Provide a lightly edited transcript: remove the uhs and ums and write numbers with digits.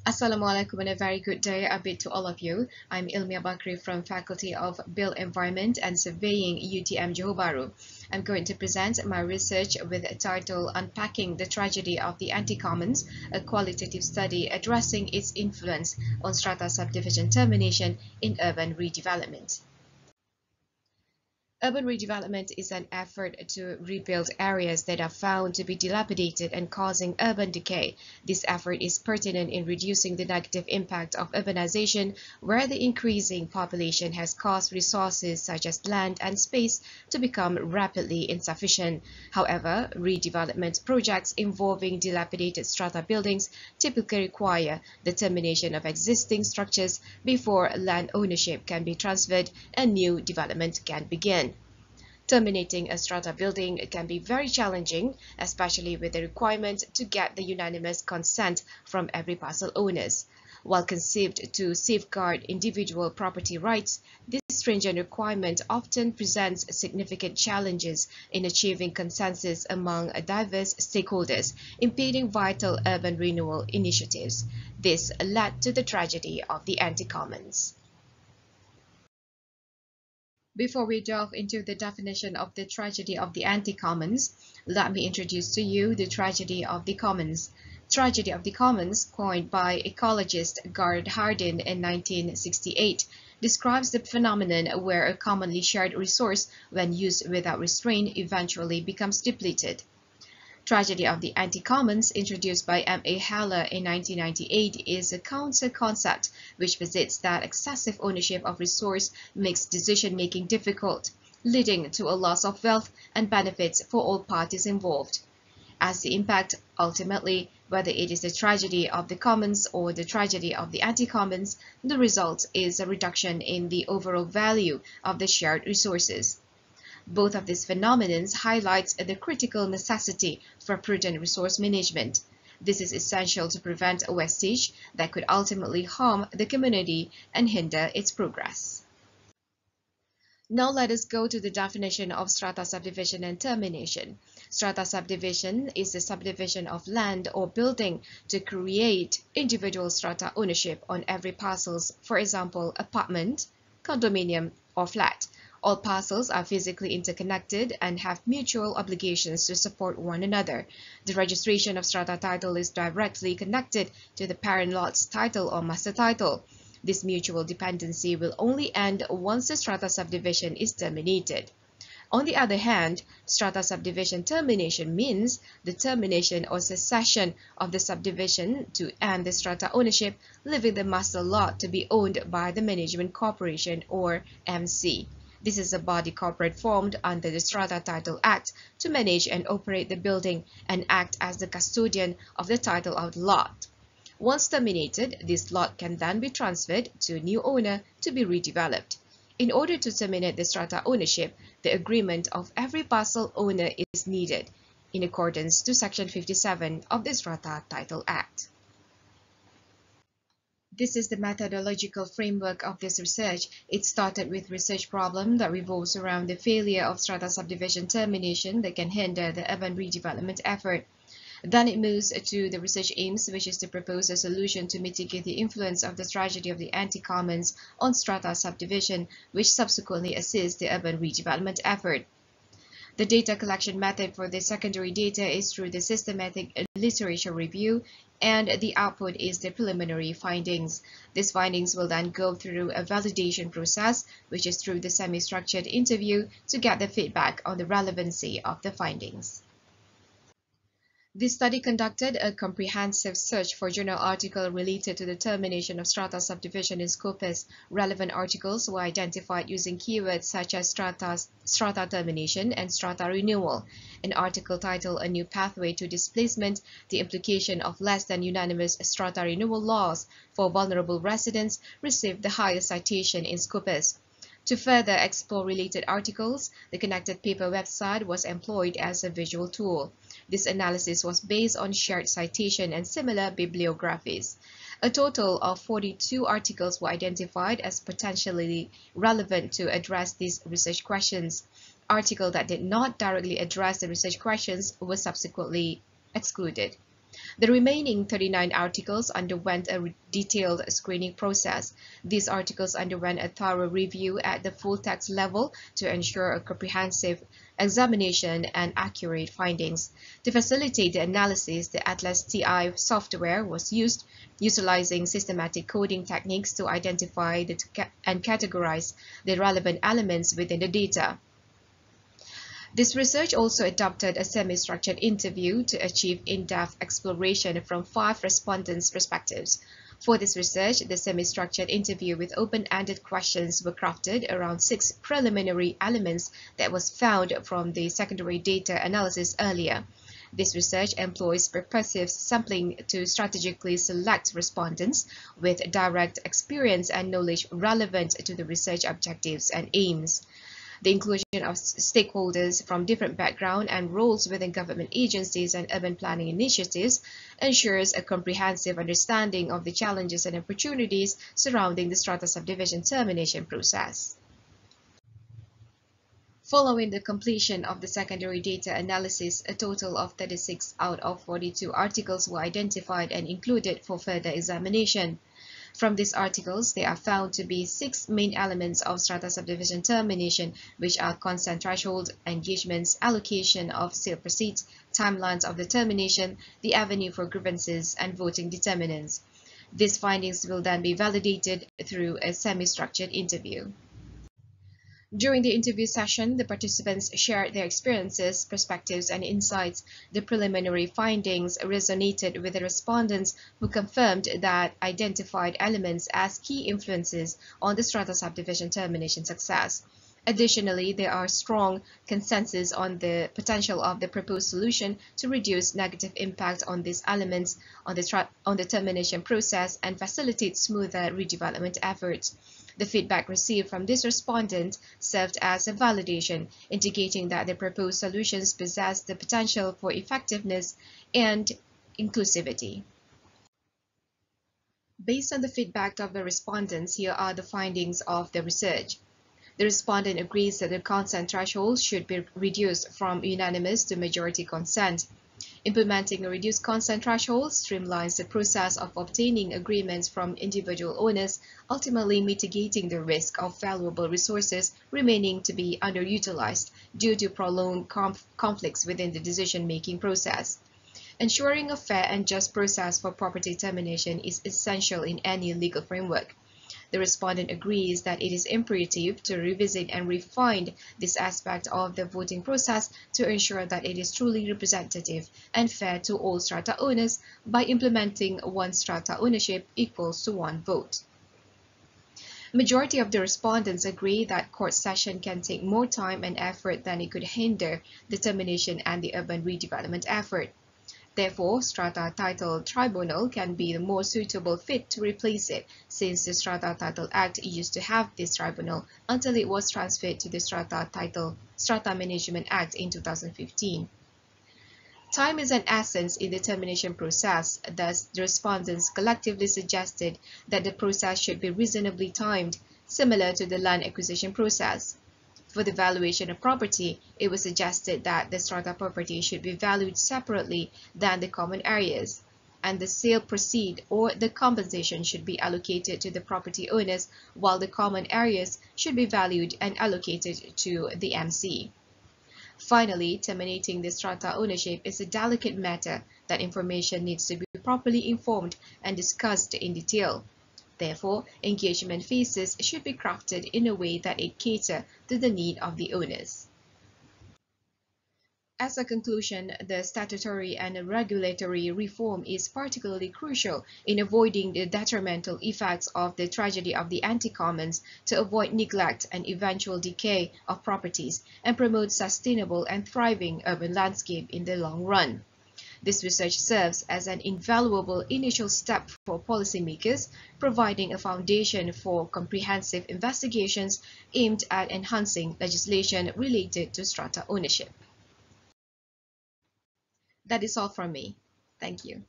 Assalamualaikum and a very good day a bit to all of you. I'm Ilmiah Bakri from Faculty of Built Environment and Surveying UTM Johor Bahru. I'm going to present my research with a title Unpacking the Tragedy of the Anti-Commons, a qualitative study addressing its influence on strata subdivision termination in urban redevelopment. Urban redevelopment is an effort to rebuild areas that are found to be dilapidated and causing urban decay. This effort is pertinent in reducing the negative impact of urbanization, where the increasing population has caused resources such as land and space to become rapidly insufficient. However, redevelopment projects involving dilapidated strata buildings typically require the termination of existing structures before land ownership can be transferred and new development can begin. Terminating a strata building can be very challenging, especially with the requirement to get the unanimous consent from every parcel owners. While conceived to safeguard individual property rights, this stringent requirement often presents significant challenges in achieving consensus among diverse stakeholders, impeding vital urban renewal initiatives. This led to the tragedy of the anti-commons. Before we delve into the definition of the tragedy of the anti-commons, let me introduce to you the tragedy of the commons. Tragedy of the commons, coined by ecologist Garth Hardin in 1968, describes the phenomenon where a commonly shared resource, when used without restraint, eventually becomes depleted. Tragedy of the Anti-Commons, introduced by M.A. Haller in 1998, is a counter-concept which posits that excessive ownership of resource makes decision-making difficult, leading to a loss of wealth and benefits for all parties involved. As the impact, ultimately, whether it is the tragedy of the commons or the tragedy of the anti-commons, the result is a reduction in the overall value of the shared resources. Both of these phenomena highlight the critical necessity for prudent resource management. This is essential to prevent a wastage that could ultimately harm the community and hinder its progress. Now let us go to the definition of strata subdivision and termination. Strata subdivision is the subdivision of land or building to create individual strata ownership on every parcels, for example, apartment, condominium, or flat. All parcels are physically interconnected and have mutual obligations to support one another. The registration of strata title is directly connected to the parent lot's title or master title. This mutual dependency will only end once the strata subdivision is terminated. On the other hand, strata subdivision termination means the termination or cessation of the subdivision to end the strata ownership, leaving the master lot to be owned by the Management Corporation or MC. This is a body corporate formed under the Strata Title Act to manage and operate the building and act as the custodian of the title of the lot. Once terminated, this lot can then be transferred to a new owner to be redeveloped. In order to terminate the strata ownership, the agreement of every parcel owner is needed, in accordance to Section 57 of the Strata Title Act. This is the methodological framework of this research. It started with research problem that revolves around the failure of strata subdivision termination that can hinder the urban redevelopment effort. Then it moves to the research aims, which is to propose a solution to mitigate the influence of the tragedy of the anti-commons on strata subdivision, which subsequently assists the urban redevelopment effort. The data collection method for the secondary data is through the systematic literature review, and the output is the preliminary findings. These findings will then go through a validation process, which is through the semi-structured interview to get the feedback on the relevancy of the findings. This study conducted a comprehensive search for journal articles related to the termination of strata subdivision in Scopus. Relevant articles were identified using keywords such as strata termination and strata renewal. An article titled A New Pathway to Displacement, the Implication of Less Than Unanimous Strata Renewal Laws for Vulnerable Residents received the highest citation in Scopus. To further explore related articles, the connected paper website was employed as a visual tool. This analysis was based on shared citation and similar bibliographies. A total of 42 articles were identified as potentially relevant to address these research questions. Articles that did not directly address the research questions were subsequently excluded. The remaining 39 articles underwent a detailed screening process. These articles underwent a thorough review at the full text level to ensure a comprehensive examination and accurate findings. To facilitate the analysis, the Atlas TI software was used, utilizing systematic coding techniques to identify and categorize the relevant elements within the data. This research also adopted a semi-structured interview to achieve in-depth exploration from 5 respondents' perspectives. For this research, the semi-structured interview with open-ended questions were crafted around 6 preliminary elements that was found from the secondary data analysis earlier. This research employs purposive sampling to strategically select respondents with direct experience and knowledge relevant to the research objectives and aims. The inclusion of stakeholders from different backgrounds and roles within government agencies and urban planning initiatives ensures a comprehensive understanding of the challenges and opportunities surrounding the strata subdivision termination process. Following the completion of the secondary data analysis, a total of 36 out of 42 articles were identified and included for further examination. From these articles, there are found to be 6 main elements of strata subdivision termination, which are consent threshold, engagements, allocation of sale proceeds, timelines of the termination, the avenue for grievances, and voting determinants. These findings will then be validated through a semi-structured interview. During the interview session, the participants shared their experiences, perspectives, and insights. The preliminary findings resonated with the respondents, who confirmed that identified elements as key influences on the strata subdivision termination success. Additionally, there are strong consensus on the potential of the proposed solution to reduce negative impact on these elements on the termination process and facilitate smoother redevelopment efforts. The feedback received from this respondent served as a validation, indicating that the proposed solutions possess the potential for effectiveness and inclusivity. Based on the feedback of the respondents, here are the findings of the research. The respondent agrees that the consent threshold should be reduced from unanimous to majority consent. Implementing a reduced consent threshold streamlines the process of obtaining agreements from individual owners, ultimately mitigating the risk of valuable resources remaining to be underutilized due to prolonged conflicts within the decision-making process. Ensuring a fair and just process for property termination is essential in any legal framework. The respondent agrees that it is imperative to revisit and refine this aspect of the voting process to ensure that it is truly representative and fair to all strata owners by implementing one strata ownership equals to one vote. Majority of the respondents agree that court session can take more time and effort than it could hinder the termination and the urban redevelopment effort. Therefore, Strata Title Tribunal can be the more suitable fit to replace it, since the Strata Title Act used to have this tribunal until it was transferred to the Strata Management Act in 2015. Time is an essence in the termination process, thus the respondents collectively suggested that the process should be reasonably timed, similar to the land acquisition process. For the valuation of property, it was suggested that the strata property should be valued separately than the common areas, and the sale proceed or the compensation should be allocated to the property owners, while the common areas should be valued and allocated to the MC. Finally, terminating the strata ownership is a delicate matter that information needs to be properly informed and discussed in detail. Therefore, engagement phases should be crafted in a way that it caters to the need of the owners. As a conclusion, the statutory and regulatory reform is particularly crucial in avoiding the detrimental effects of the tragedy of the anti-commons to avoid neglect and eventual decay of properties and promote sustainable and thriving urban landscape in the long run. This research serves as an invaluable initial step for policymakers, providing a foundation for comprehensive investigations aimed at enhancing legislation related to strata ownership. That is all from me. Thank you.